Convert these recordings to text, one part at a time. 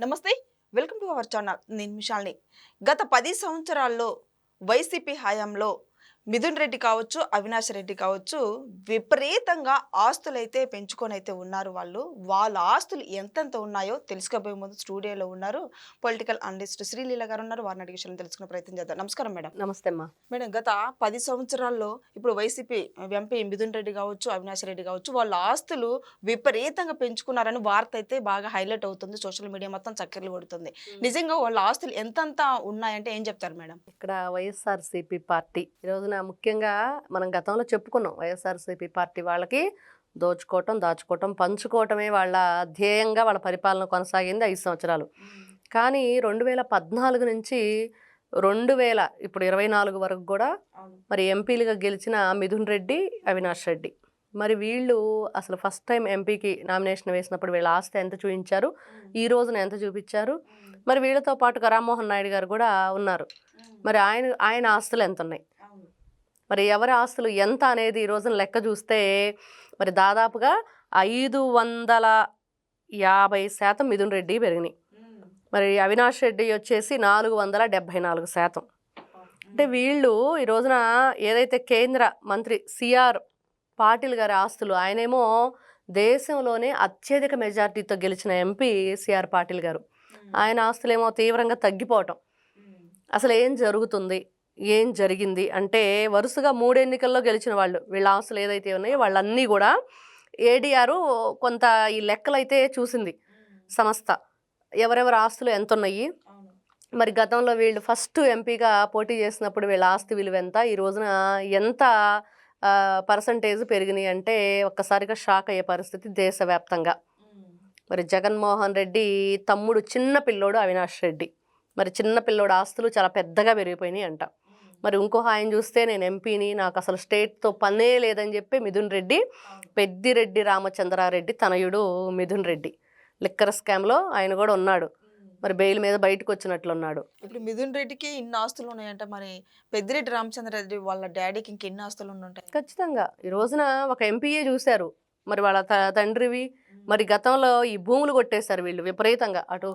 నమస్తే. Welcome to our channel. నేను మిషాల్ని. గత 10 సంవత్సరాల్లో వైసీపీ హయాంలో మిథున్ రెడ్డి కావచ్చు, అవినాష్ రెడ్డి కావచ్చు, విపరీతంగా ఆస్తులైతే పెంచుకొనైతే ఉన్నారు వాళ్ళు. వాళ్ళ ఆస్తులు ఎంతెంత ఉన్నాయో తెలుసుకోబోయే ముందు స్టూడియోలో ఉన్నారు పొలిటికల్ అనలిస్ట్ శ్రీలీల గారు ఉన్నారు. వారిని అడిగి విషయాలను తెలుసుకునే ప్రయత్నం చేద్దాం. నమస్కారం మేడం. నమస్తే అమ్మా. మేడం, గత 10 సంవత్సరాల్లో ఇప్పుడు వైసీపీ ఎంపీ మిథున్ రెడ్డి కావచ్చు, అవినాష్ రెడ్డి కావచ్చు, వాళ్ళ ఆస్తులు విపరీతంగా పెంచుకున్నారని వార్త అయితే బాగా హైలైట్ అవుతుంది. సోషల్ మీడియా మొత్తం చక్కర్లు కొడుతుంది. నిజంగా వాళ్ళ ఆస్తులు ఎంతంత ఉన్నాయంటే ఏం చెప్తారు మేడం? ఇక్కడ వైఎస్ఆర్సీపీ పార్టీ ఈ రోజున ముఖ్యంగా మనం గతంలో చెప్పుకున్నాం. వైఎస్ఆర్సీపీ పార్టీ వాళ్ళకి దోచుకోవటం, దాచుకోవటం, పంచుకోవటమే వాళ్ళ ధ్యేయంగా వాళ్ళ పరిపాలన కొనసాగింది 5 సంవత్సరాలు. కానీ 2014 నుంచి 2024 వరకు కూడా మరి ఎంపీలుగా గెలిచిన మిథున్ రెడ్డి, అవినాష్ రెడ్డి, మరి వీళ్ళు అసలు ఫస్ట్ టైం ఎంపీకి నామినేషన్ వేసినప్పుడు వీళ్ళ ఆస్తి ఎంత చూపించారు, ఈ రోజున ఎంత చూపించారు, మరి వీళ్ళతో పాటుగా రామ్మోహన్ నాయుడు గారు కూడా ఉన్నారు. మరి ఆయన ఆస్తులు ఎంత ఉన్నాయి, మరి ఎవరి ఆస్తులు ఎంత అనేది ఈ రోజున లెక్క చూస్తే మరి దాదాపుగా 550% మిథున్ రెడ్డి పెరిగినాయి. మరి అవినాష్ రెడ్డి వచ్చేసి 474%. అంటే వీళ్ళు ఈ రోజున ఏదైతే కేంద్ర మంత్రి సిఆర్ పాటిల్ గారి ఆస్తులు, ఆయనేమో దేశంలోనే అత్యధిక మెజార్టీతో గెలిచిన ఎంపీ సిఆర్ పాటిల్ గారు, ఆయన ఆస్తులేమో తీవ్రంగా తగ్గిపోవటం. అసలు ఏం జరుగుతుంది, ఏం జరిగింది అంటే వరుసగా 3 ఎన్నికల్లో గెలిచిన వాళ్ళు వీళ్ళ ఆస్తులు ఏదైతే ఉన్నాయో వాళ్ళన్నీ కూడా ఏడీఆర్ కొంత ఈ లెక్కలైతే చూసింది సంస్థ, ఎవరెవరి ఆస్తులు ఎంత ఉన్నాయి, మరి గతంలో వీళ్ళు ఫస్ట్ ఎంపీగా పోటీ చేసినప్పుడు వీళ్ళ ఆస్తి విలువ ఎంత, ఈ రోజున ఎంత పర్సంటేజ్ పెరిగినాయి అంటే ఒక్కసారిగా షాక్ అయ్యే పరిస్థితి దేశవ్యాప్తంగా. మరి జగన్మోహన్ రెడ్డి తమ్ముడు చిన్న పిల్లోడు అవినాష్ రెడ్డి, మరి చిన్న పిల్లోడు ఆస్తులు చాలా పెద్దగా పెరిగిపోయినాయి అంట. మరి ఇంకో ఆయన చూస్తే నేను ఎంపీని, నాకు అసలు స్టేట్తో పనే లేదని చెప్పి మిథున్ రెడ్డి, పెద్దిరెడ్డి రామచంద్రారెడ్డి తనయుడు మిథున్ రెడ్డి, లిక్కర్ స్కామ్లో ఆయన కూడా ఉన్నాడు. మరి బెయిల్ మీద బయటకు వచ్చినట్లున్నాడు. ఇప్పుడు మిథున్ రెడ్డికి ఇన్ని ఆస్తులు ఉన్నాయంట, మరి పెద్దిరెడ్డి రామచంద్రారెడ్డి వాళ్ళ డాడీకి ఇంకెన్ని ఆస్తులు ఉంటాయి? ఖచ్చితంగా ఈ రోజున ఒక ఎంపీఏ చూశారు, మరి వాళ్ళ తండ్రివి. మరి గతంలో ఈ భూములు కొట్టేశారు వీళ్ళు విపరీతంగా, అటు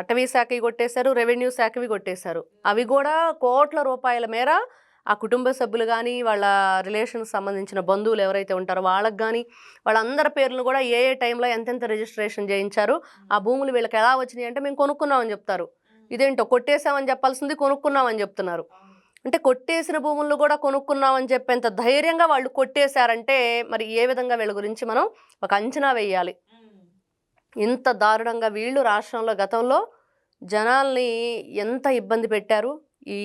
అటవీ శాఖవి కొట్టేశారు, రెవెన్యూ శాఖవి కొట్టేశారు. అవి కూడా కోట్ల రూపాయల మేర ఆ కుటుంబ సభ్యులు కానీ వాళ్ళ రిలేషన్కి సంబంధించిన బంధువులు ఎవరైతే ఉంటారో వాళ్ళకి కానీ వాళ్ళందరి పేర్లు కూడా ఏ టైంలో ఎంతెంత రిజిస్ట్రేషన్ చేయించారు, ఆ భూములు వీళ్ళకి ఎలా వచ్చినాయి అంటే మేము కొనుక్కున్నామని చెప్తారు. ఇదేంటో కొట్టేసామని చెప్పాల్సింది కొనుక్కున్నామని చెప్తున్నారు. అంటే కొట్టేసిన భూములను కూడా కొనుక్కున్నామని చెప్పేంత ధైర్యంగా వాళ్ళు కొట్టేశారంటే మరి ఏ విధంగా వీళ్ళ గురించి మనం ఒక అంచనా వేయాలి. ఇంత దారుణంగా వీళ్ళు రాష్ట్రంలో గతంలో జనాల్ని ఎంత ఇబ్బంది పెట్టారు. ఈ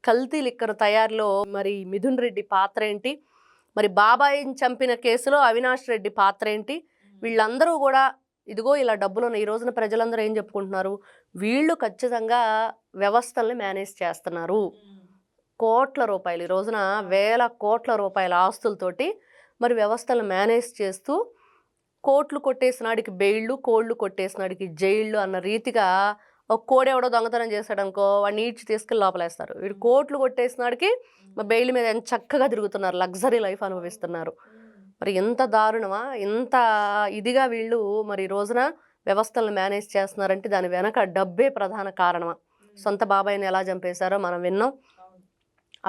కల్తీ లిక్కర్ తయారీలో మరి మిథున్ రెడ్డి పాత్ర ఏంటి, మరి బాబాయిని చంపిన కేసులో అవినాష్ రెడ్డి పాత్ర ఏంటి, వీళ్ళందరూ కూడా ఇదిగో ఇలా డబ్బులు ఈ రోజున ప్రజలందరూ ఏం చెప్పుకుంటున్నారు, వీళ్ళు ఖచ్చితంగా వ్యవస్థల్ని మేనేజ్ చేస్తున్నారు. కోట్ల రూపాయలు, ఈ రోజున వేల కోట్ల రూపాయల ఆస్తులతోటి మరి వ్యవస్థలను మేనేజ్ చేస్తూ కోట్లు కొట్టేసినాడికి బెయిళ్ళు, కోళ్ళు కొట్టేసినాడికి జైళ్ళు అన్న రీతిగా ఒక కోడెవడో దొంగతనం చేశాడనుకో వాడిని ఈడ్చి తీసుకెళ్ళి లోపలేస్తారు. వీడు కోట్లు కొట్టేసినాడికి బెయిల్ మీద ఎంత చక్కగా తిరుగుతున్నారు, లగ్జరీ లైఫ్ అనుభవిస్తున్నారు. మరి ఎంత దారుణమా, ఎంత ఇదిగా వీళ్ళు మరి ఈ రోజున వ్యవస్థలను మేనేజ్ చేస్తున్నారంటే దాని వెనక డబ్బే ప్రధాన కారణమా. సొంత బాబాయిని ఎలా చంపేశారో మనం విన్నాం.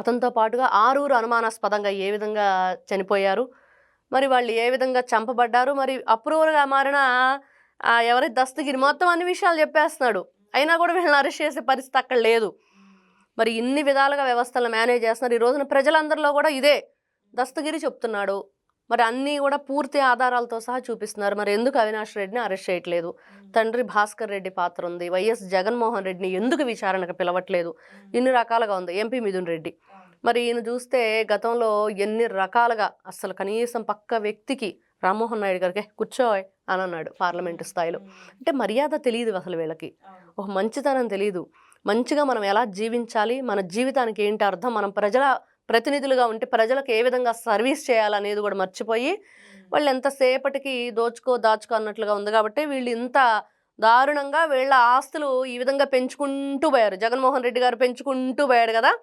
అతనితో పాటుగా 6 అనుమానాస్పదంగా ఏ విధంగా చనిపోయారు, మరి వాళ్ళు ఏ విధంగా చంపబడ్డారు, మరి అప్రూవర్గా మారిన ఎవరి దస్తగిరి మొత్తం అన్ని విషయాలు చెప్పేస్తున్నాడు. అయినా కూడా వీళ్ళని అరెస్ట్ చేసే పరిస్థితి అక్కడ లేదు. మరి ఇన్ని విధాలుగా వ్యవస్థలను మేనేజ్ చేస్తున్నారు. ఈ రోజున ప్రజలందరిలో కూడా ఇదే దస్తగిరి చెప్తున్నాడు. మరి అన్నీ కూడా పూర్తి ఆధారాలతో సహా చూపిస్తున్నారు. మరి ఎందుకు అవినాష్ రెడ్డిని అరెస్ట్ చేయట్లేదు, తండ్రి భాస్కర్ రెడ్డి పాత్ర ఉంది, వైఎస్ జగన్మోహన్ రెడ్డిని ఎందుకు విచారణకు పిలవట్లేదు, ఇన్ని రకాలుగా ఉంది. ఎంపీ మిథున్ రెడ్డి మరి ఈయన చూస్తే గతంలో ఎన్ని రకాలుగా అసలు కనీసం పక్క వ్యక్తికి రామ్మోహన్ నాయుడు గారికి కూర్చోయ్ అని అన్నాడు పార్లమెంటు స్థాయిలో. అంటే మర్యాద తెలియదు అసలు వీళ్ళకి, ఒక మంచితనం తెలియదు. మంచిగా మనం ఎలా జీవించాలి, మన జీవితానికి ఏంటి అర్థం, మనం ప్రజల ప్రతినిధులుగా ఉంటే ప్రజలకు ఏ విధంగా సర్వీస్ చేయాలనేది కూడా మర్చిపోయి వాళ్ళు ఎంతసేపటికి దాచుకో అన్నట్లుగా ఉంది. కాబట్టి వీళ్ళు ఇంత దారుణంగా వీళ్ళ ఆస్తులు ఈ విధంగా పెంచుకుంటూ పోయారు. జగన్మోహన్ రెడ్డి గారు పెంచుకుంటూ పోయాడు కదా,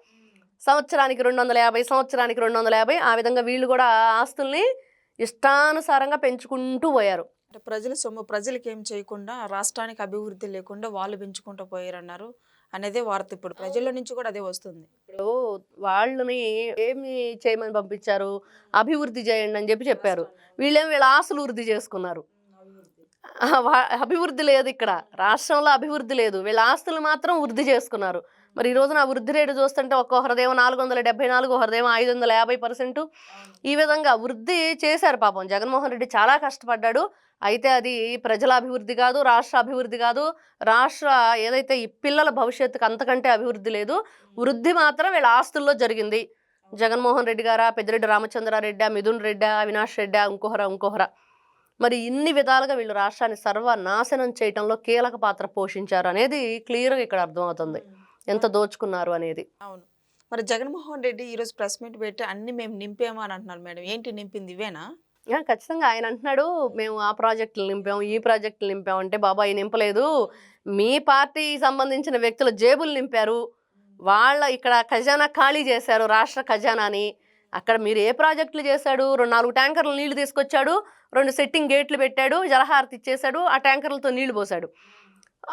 సంవత్సరానికి 250, సంవత్సరానికి 250, ఆ విధంగా వీళ్ళు కూడా ఆస్తుల్ని ఇష్టానుసారంగా పెంచుకుంటూ పోయారు. అంటే ప్రజల సొమ్ము ప్రజలకి ఏం చేయకుండా రాష్ట్రానికి అభివృద్ధి లేకుండా వాళ్ళు పెంచుకుంటూ పోయారన్నారు అనేదే వార్త. ఇప్పుడు ప్రజల నుంచి కూడా అదే వస్తుంది. ఇప్పుడు వాళ్ళని ఏమి చేయమని పంపించారు, అభివృద్ధి చేయండి అని చెప్పారు. వీళ్ళేమో వీళ్ళ ఆస్తులు వృద్ధి చేసుకున్నారు. అభివృద్ధి లేదు ఇక్కడ, రాష్ట్రంలో అభివృద్ధి లేదు, వీళ్ళ ఆస్తులు మాత్రం వృద్ధి చేసుకున్నారు. మరి ఈ రోజున ఆ వృద్ధి రేటు చూస్తుంటే ఒక్కొక్కరిదేమో 474, ఒకరిదేమో 550%. ఈ విధంగా వృద్ధి చేశారు. పాపం జగన్మోహన్ రెడ్డి చాలా కష్టపడ్డాడు. అయితే అది ప్రజల అభివృద్ధి కాదు, రాష్ట్ర అభివృద్ధి కాదు, రాష్ట్ర ఏదైతే ఈ పిల్లల భవిష్యత్తుకు అంతకంటే అభివృద్ధి లేదు. వృద్ధి మాత్రం వీళ్ళ ఆస్తుల్లో జరిగింది. జగన్మోహన్ రెడ్డి గారా, పెద్దిరెడ్డి రామచంద్రారెడ్డి, మిథున్ రెడ్డి, అవినాష్ రెడ్డి, ఇంకొకరా మరి ఇన్ని విధాలుగా వీళ్ళు రాష్ట్రాన్ని సర్వనాశనం చేయటంలో కీలక పాత్ర పోషించారు అనేది క్లియర్గా ఇక్కడ అర్థమవుతుంది, ఎంత దోచుకున్నారు అనేది. అవును. మరి జగన్మోహన్ రెడ్డి ఈరోజు ప్రెస్ మీట్ పెట్టి అన్ని మేము నింపాము అని అంటున్నారు మేడం. ఏంటి నింపింది ఇవేనా? ఖచ్చితంగా ఆయన అంటున్నాడు, మేము ఆ ప్రాజెక్టులు నింపాం, ఈ ప్రాజెక్టులు నింపాం అంటే, బాబాయ్ నింపలేదు, మీ పార్టీకి సంబంధించిన వ్యక్తుల జేబులు నింపారు, వాళ్ళ ఇక్కడ ఖజానా ఖాళీ చేశారు, రాష్ట్ర ఖజానాని. అక్కడ మీరు ఏ ప్రాజెక్టులు చేశాడు? 4 ట్యాంకర్లు నీళ్లు తీసుకొచ్చాడు, 2 సెట్టింగ్ గేట్లు పెట్టాడు, జలహారతి ఇచ్చేశాడు, ఆ ట్యాంకర్లతో నీళ్లు పోసాడు.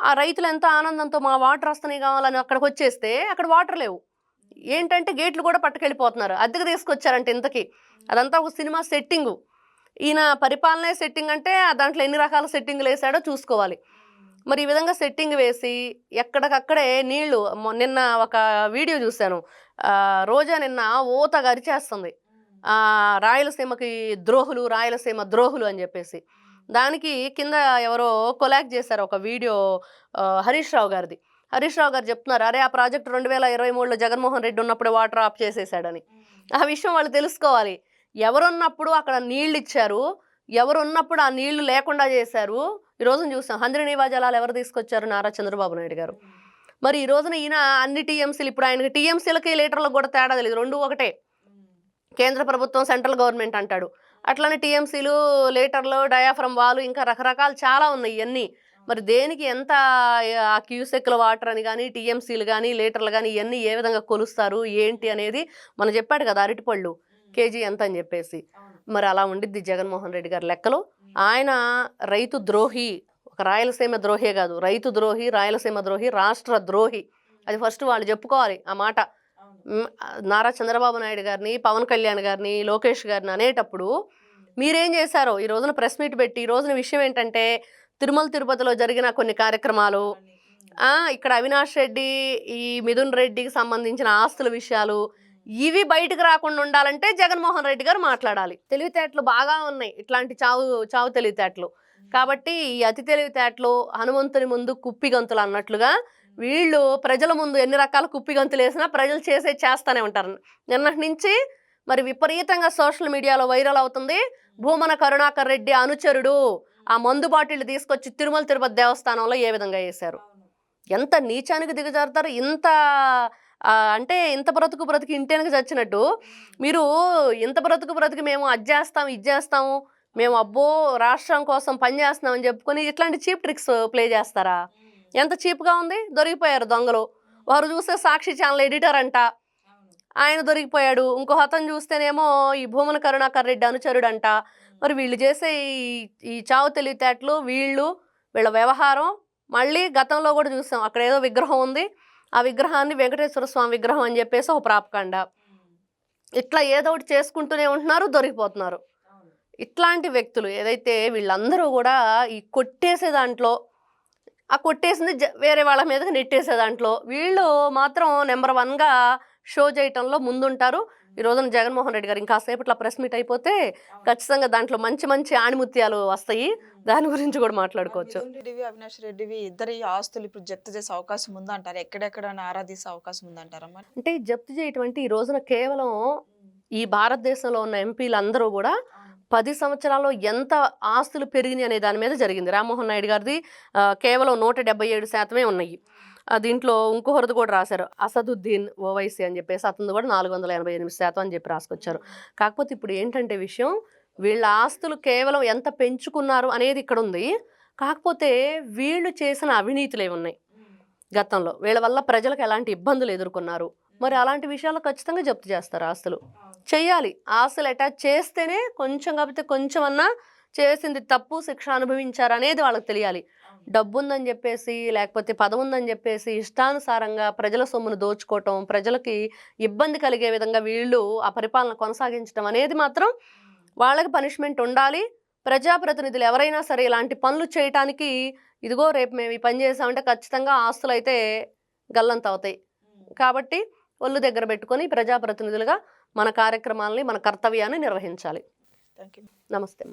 ఆ రైతులు ఎంతో ఆనందంతో మా వాటర్ వస్తున్నాయి కావాలని అక్కడికి వచ్చేస్తే అక్కడ వాటర్ లేవు. ఏంటంటే గేట్లు కూడా పట్టుకెళ్ళిపోతున్నారు, అద్దెకు తీసుకొచ్చారంటే ఇంతకీ. అదంతా ఒక సినిమా సెట్టింగు. ఈయన పరిపాలనే సెట్టింగ్ అంటే దాంట్లో ఎన్ని రకాల సెట్టింగులు వేసాడో చూసుకోవాలి. మరి ఈ విధంగా సెట్టింగ్ వేసి ఎక్కడికక్కడే నీళ్లు, నిన్న ఒక వీడియో చూశాను, రోజా నిన్న ఓతగా అరిచేస్తుంది, రాయలసీమకి ద్రోహులు, రాయలసీమ ద్రోహులు అని చెప్పేసి. దానికి కింద ఎవరో కొలాక్ చేశారు ఒక వీడియో, హరీష్ రావు గారిది. హరీష్ రావు గారు చెప్తున్నారు, అరే ఆ ప్రాజెక్టు 2023లో జగన్మోహన్ రెడ్డి ఉన్నప్పుడు వాటర్ ఆఫ్ చేసేసాడని. ఆ విషయం వాళ్ళు తెలుసుకోవాలి. ఎవరున్నప్పుడు అక్కడ నీళ్ళు ఇచ్చారు, ఎవరున్నప్పుడు ఆ నీళ్లు లేకుండా చేశారు. ఈ రోజున చూసాం హంద్రినీవా జలాలు ఎవరు తీసుకొచ్చారు? నారా చంద్రబాబు నాయుడు గారు. మరి ఈ రోజున ఈయన అన్ని టీఎంసీలు, ఇప్పుడు ఆయనకి టీఎంసీలకి లీటర్లకు కూడా తేడా తెలియదు, 2 ఒకటే. కేంద్ర ప్రభుత్వం సెంట్రల్ గవర్నమెంట్ అంటాడు, అట్లనే టీఎంసీలు, లీటర్లు, డయాఫ్రమ్ వాలు, ఇంకా రకరకాలు చాలా ఉన్నాయి ఇవన్నీ. మరి దేనికి ఎంత ఆ క్యూసెక్ల వాటర్ అని కానీ, టీఎంసీలు కానీ, లీటర్లు కానీ, ఇవన్నీ ఏ విధంగా కొలుస్తారు ఏంటి అనేది మనం చెప్పాడు కదా, అరటిపళ్ళు కేజీ ఎంత అని చెప్పేసి. మరి అలా ఉండిద్ది జగన్మోహన్ రెడ్డి గారి లెక్కలు. ఆయన రైతు ద్రోహి, ఒక రాయలసీమ ద్రోహే కాదు, రైతు ద్రోహి, రాయలసీమ ద్రోహి, రాష్ట్ర ద్రోహి. అది ఫస్ట్ వాళ్ళు చెప్పుకోవాలి ఆ మాట. నారా చంద్రబాబు నాయుడు గారిని, పవన్ కళ్యాణ్ గారిని, లోకేష్ గారిని అనేటప్పుడు మీరేం చేశారో ఈ రోజున ప్రెస్ మీట్ పెట్టి, ఈ రోజున విషయం ఏంటంటే తిరుమల తిరుపతిలో జరిగిన కొన్ని కార్యక్రమాలు, ఇక్కడ అవినాష్ రెడ్డి, ఈ మిథున్ రెడ్డికి సంబంధించిన ఆస్తుల విషయాలు, ఇవి బయటకు రాకుండా ఉండాలంటే జగన్మోహన్ రెడ్డి గారు మాట్లాడాలి. తెలివితేటలు బాగా ఉన్నాయి, ఇట్లాంటి చావు తెలివితేటలు. కాబట్టి ఈ అతి తెలివితేటలు హనుమంతుని ముందు కుప్పిగంతులు అన్నట్లుగా వీళ్ళు ప్రజల ముందు ఎన్ని రకాల కుప్పిగంతులు వేసినా ప్రజలు చేస్తానే ఉంటారు. నిన్నటి నుంచి మరి విపరీతంగా సోషల్ మీడియాలో వైరల్ అవుతుంది, భూమన కరుణాకర్ రెడ్డి అనుచరుడు ఆ మందు బాటిల్ తీసుకొచ్చి తిరుమల తిరుపతి దేవస్థానంలో ఏ విధంగా వేశారు. ఎంత నీచానికి దిగజారుతారు. ఇంత అంటే ఇంత బ్రతుకు ఇంటేనక చచ్చినట్టు మీరు ఇంత బ్రతుకు మేము అది చేస్తాం, ఇది చేస్తాము, మేము అబ్బో రాష్ట్రం కోసం పనిచేస్తున్నామని చెప్పుకొని ఇట్లాంటి చీప్ ట్రిక్స్ ప్లే చేస్తారా? ఎంత చీప్గా ఉంది. దొరికిపోయారు దొంగలు. వారు చూస్తే సాక్షి ఛానల్ ఎడిటర్ అంట, ఆయన దొరికిపోయాడు. ఇంకో అతను చూస్తేనేమో ఈ భూమన కరుణాకర్ రెడ్డి అనుచరుడు అంట. మరి వీళ్ళు చేసే ఈ చావు తెలివితేటలు, వీళ్ళ వ్యవహారం మళ్ళీ గతంలో కూడా చూసాం. అక్కడ ఏదో విగ్రహం ఉంది, ఆ విగ్రహాన్ని వెంకటేశ్వర స్వామి విగ్రహం అని చెప్పేసి ఒక ప్రాపకాండ. ఇట్లా ఏదో ఒకటి చేసుకుంటూనే ఉంటున్నారు, దొరికిపోతున్నారు. ఇట్లాంటి వ్యక్తులు ఏదైతే వీళ్ళందరూ కూడా ఈ కొట్టేసే దాంట్లో, ఆ కొట్టేసింది వేరే వాళ్ళ మీదకి నెట్టేసే దాంట్లో వీళ్ళు మాత్రం నెంబర్ 1గా షో చేయటంలో ముందుంటారు. ఈ రోజున జగన్మోహన్ రెడ్డి గారు ఇంకాసేపట్లో ప్రెస్ మీట్ అయిపోతే ఖచ్చితంగా దాంట్లో మంచి ఆణిముత్యాలు వస్తాయి. దాని గురించి కూడా మాట్లాడుకోవచ్చు. అవినాష్ రెడ్డివి ఇద్దరి ఆస్తులు ఇప్పుడు జప్తు చేసే అవకాశం ఉందంటారు, ఎక్కడెక్కడ ఆరాధిసే అవకాశం ఉందంటారమ్మా? అంటే జప్తు చేయటం అంటే ఈ రోజున కేవలం ఈ భారతదేశంలో ఉన్న ఎంపీలందరూ కూడా 10 సంవత్సరాల్లో ఎంత ఆస్తులు పెరిగినాయి అనే దాని మీద జరిగింది. రామ్మోహన్ నాయుడు గారిది కేవలం 177% ఉన్నాయి. దీంట్లో ఇంకొకరిది కూడా రాశారు, అసదుద్దీన్ ఓవైసీ అని చెప్పేసి, అతను కూడా 488% అని చెప్పి రాసుకొచ్చారు. కాకపోతే ఇప్పుడు ఏంటంటే విషయం, వీళ్ళ ఆస్తులు కేవలం ఎంత పెంచుకున్నారు అనేది ఇక్కడ ఉంది. కాకపోతే వీళ్ళు చేసిన అవినీతులు ఏమున్నాయి గతంలో, వీళ్ళ వల్ల ప్రజలకు ఎలాంటి ఇబ్బందులు ఎదుర్కొన్నారు, మరి అలాంటి విషయాలు ఖచ్చితంగా జప్తు చేస్తారు. ఆస్తులు చేయాలి, ఆస్తులు అటాచ్ చేస్తేనే కొంచెం కాకపోతే కొంచెం అన్నా చేసింది తప్పు, శిక్ష అనుభవించారు అనేది వాళ్ళకి తెలియాలి. డబ్బు ఉందని చెప్పేసి, లేకపోతే పదవి ఉందని చెప్పేసి ఇష్టానుసారంగా ప్రజల సొమ్మును దోచుకోవటం, ప్రజలకి ఇబ్బంది కలిగే విధంగా వీళ్ళు ఆ పరిపాలన కొనసాగించడం అనేది మాత్రం వాళ్ళకి పనిష్మెంట్ ఉండాలి. ప్రజాప్రతినిధులు ఎవరైనా సరే ఇలాంటి పనులు చేయటానికి, ఇదిగో రేపు మేము ఈ పని చేసామంటే ఖచ్చితంగా ఆస్తులు అయితే గల్లంతవుతాయి. కాబట్టి ఒళ్ళు దగ్గర పెట్టుకొని ప్రజాప్రతినిధులుగా మన కార్యక్రమాలని, మన కర్తవ్యాన్ని నిర్వహించాలి. Thank you. నమస్తే.